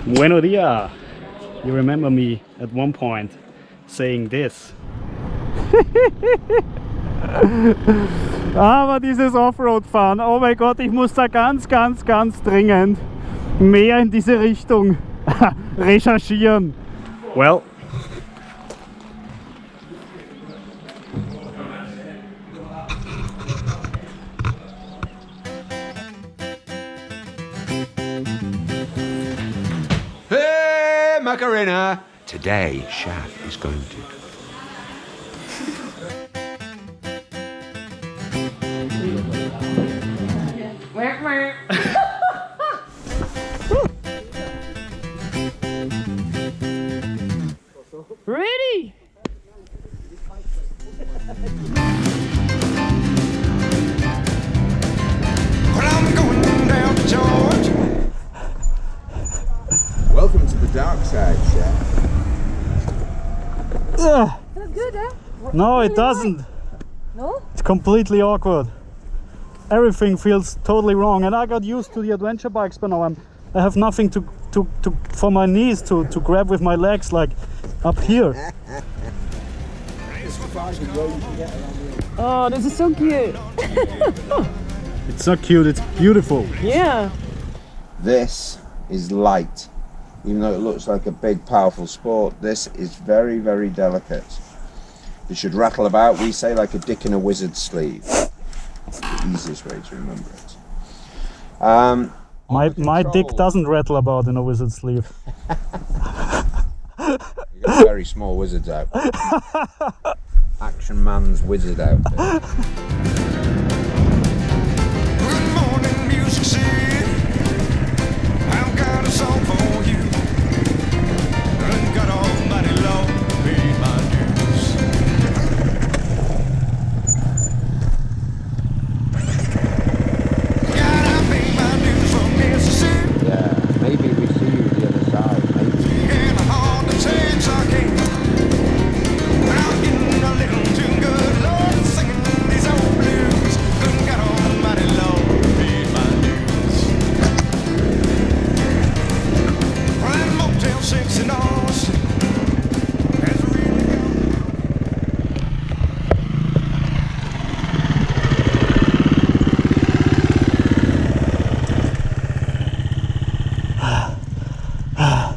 Buenos dias. You remember me at one point saying this. Aber dieses Offroad-Fahren, oh mein Gott, ich muss da ganz dringend mehr in diese Richtung recherchieren. Well, hey, Macarena! Today, Schaaf is going to. Ready? Well, I'm going down to Georgia. Welcome to the dark side, Schaaf. That's good, eh? no, it doesn't. No? It's completely awkward. Everything feels totally wrong, and I got used to the adventure bikes, but now I have nothing to for my knees to grab with my legs, like up here. Oh, this is so cute. It's so cute, it's beautiful. Yeah. This is light. Even though it looks like a big, powerful sport, this is very, very delicate. It should rattle about, we say, like a dick in a wizard's sleeve. It's the easiest way to remember it. My dick doesn't rattle about in a wizard's sleeve. You got very small wizards out. Action Man's wizard outfit. Good morning, Music City. I've got a song for you. And God Almighty Lord paid my dues. God, I paid my dues from Mississippi. Yeah, maybe we see you the other side. Maybe. And hard to take I can't. I'm getting a little too good, Lord, singing these old blues. Good God Almighty Lord paid my dues. Well, that Motel 6 in Austin has really gone.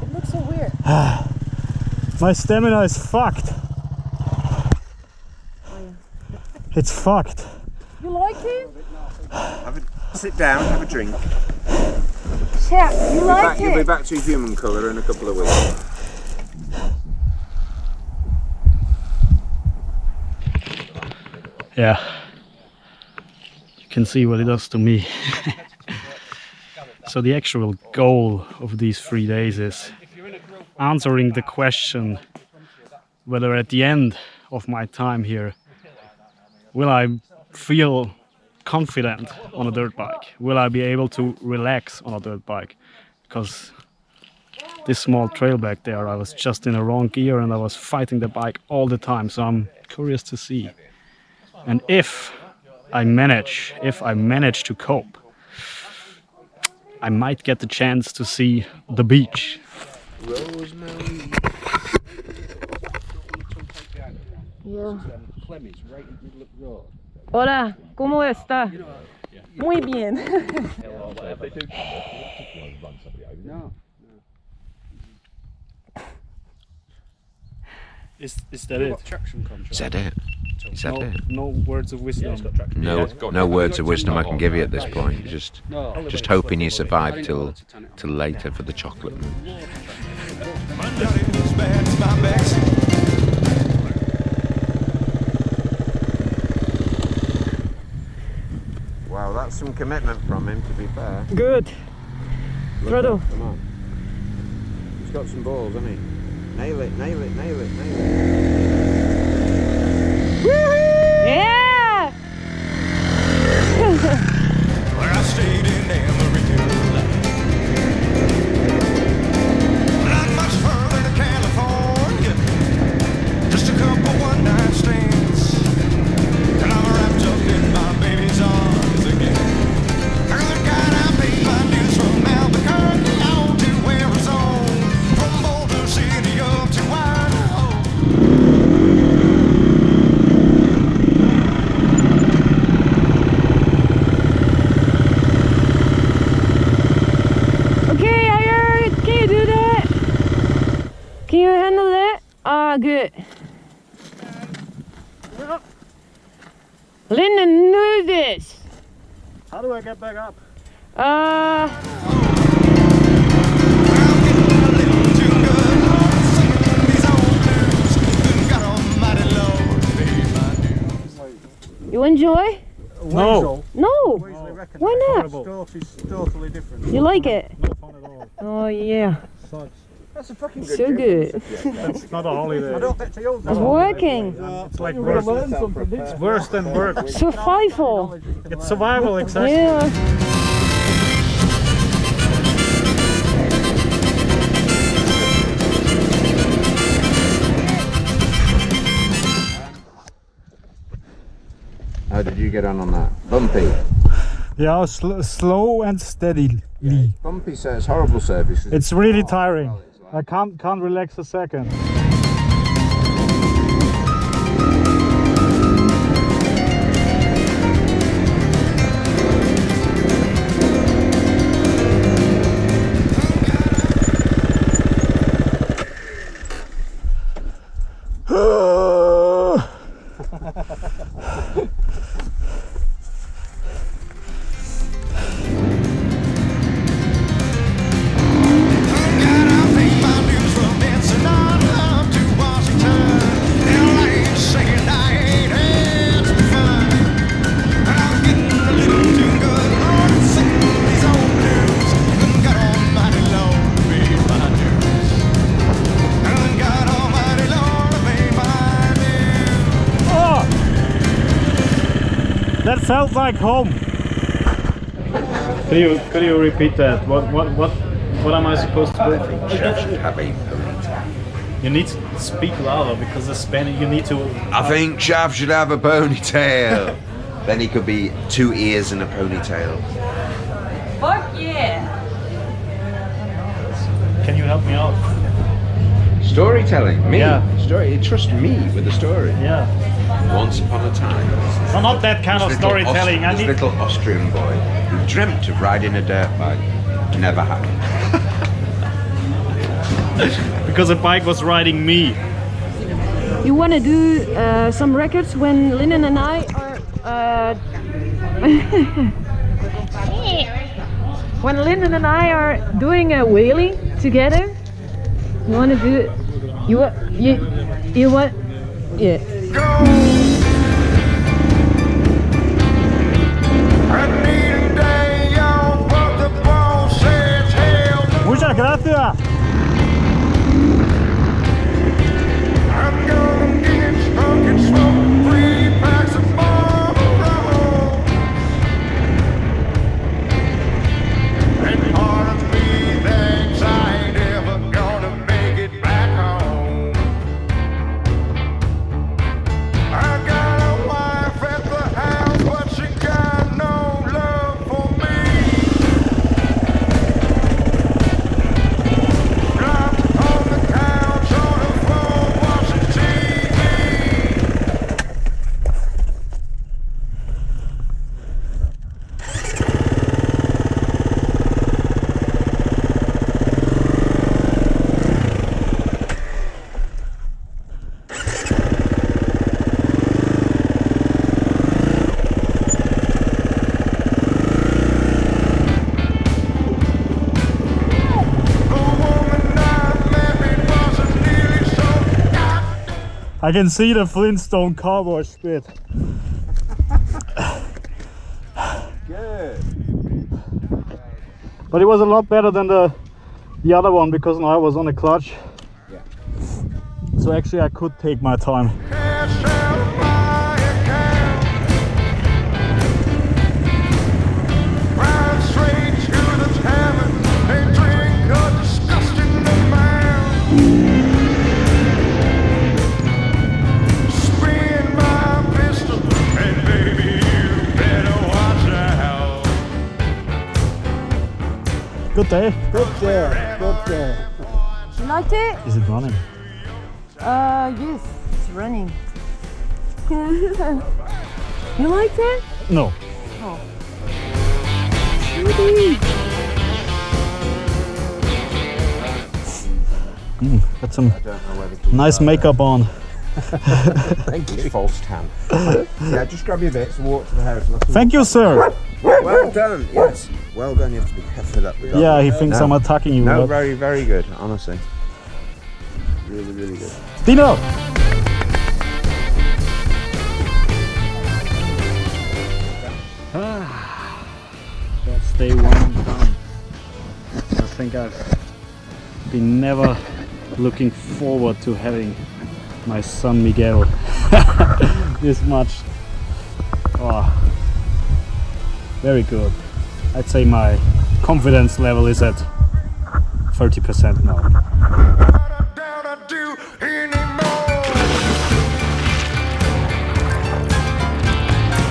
It looks so weird. My stamina is fucked. It's fucked. You like it? Sit down, have a drink. Chef, you like You'll be it? back to human colour in a couple of weeks. Yeah. You can see what it does to me. So the actual goal of these 3 days is answering the question whether at the end of my time here will I feel confident on a dirt bike? Will I be able to relax on a dirt bike? Because this small trail back there, I was just in the wrong gear and I was fighting the bike all the time, so I'm curious to see. And if I manage to cope, I might get the chance to see the beach. Rosemary. Yeah. Hola, ¿cómo está? Muy bien. Is that it? Is that it? Is that it? No words of wisdom. No words of wisdom I can give you at this point. Just hoping you survive till later for the chocolate moon. My daddy's back's my backseat. Wow, that's some commitment from him, to be fair. Good. Fredo. Come on. He's got some balls, hasn't he? Nail it, nail it, nail it, nail it. Yeah! Where I stayed in Amarillo. Not much further to California. Just a couple one-night stands. And I'm wrapped up in my baby's arms again. Good God, I paid my dues from Albuquerque on to Arizona. Yeah, good. Lyndon knew this. How do I get back up? You enjoy? No. No. Why not? Stuff is totally different. You like it? No fun at all. Oh yeah. Sucks. That's a fucking good So job. good. It's not a holiday. It's working. It's like worse. It's worse than work. Survival. It's survival, exactly. Yeah. How did you get on that? Bumpy. Yeah, slow and steadily. Bumpy says horrible service. It's really tiring. I can't relax a second. That felt like home. Could you repeat that? What am I supposed to do? Schaaf should have a ponytail. You need to speak louder because the Spanish. You need to. I think Schaaf should have a ponytail. Then he could be 2 ears and a ponytail. Fuck yeah. Can you help me out? Storytelling, me. Yeah. Story. Trust me with the story. Yeah. Once upon a time, So not that kind of this little storytelling. I this need. little Austrian boy who dreamt of riding a dirt bike. Never happened. Because a bike was riding me. You want to do some records when Lyndon and I are when Lyndon and I are doing a wheelie together? You want to do it? You what? Yeah. Muchas gracias. I'm gonna get drunk and smoke 3 packs of Marlboro. And part of me thinks I ain't ever gonna make it back home. I got a wife at the house, but she got no love for me. Dropped on the couch on the floor watching TV. The woman I married wasn't nearly so I can see the Flintstone cowboy spit. Good. But it was a lot better than the other one because now I was on a clutch. Yeah. So actually I could take my time. cash out of my account. Ride straight to the tavern and drink a disgusting amount. Spin my pistol and baby you better watch out. Good day. You liked it? Is it running? Yes, it's running. You liked it? No. Got some I don't know where the keys nice are. makeup on. Thank you. False tan. Yeah, just grab your bits and walk to the house. Thank you, sir. Well done. Yes. Well done. You have to be careful with that. with Yeah, that. he thinks No. I'm attacking you. No, but- very, very good. Honestly. Really, really good. Dino! That's day 1 done. I think I've been never looking forward to having my son Miguel this much. Oh, very good. I'd say my confidence level is at 30% now. Down to do anymore.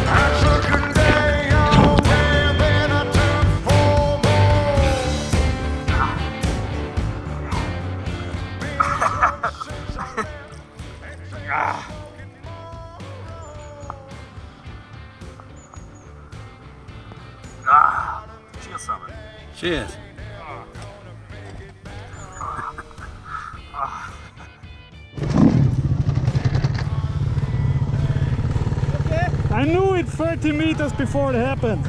I took a day off and then I took 4 Cheers, Simon. Cheers. I knew it 30 meters before it happened.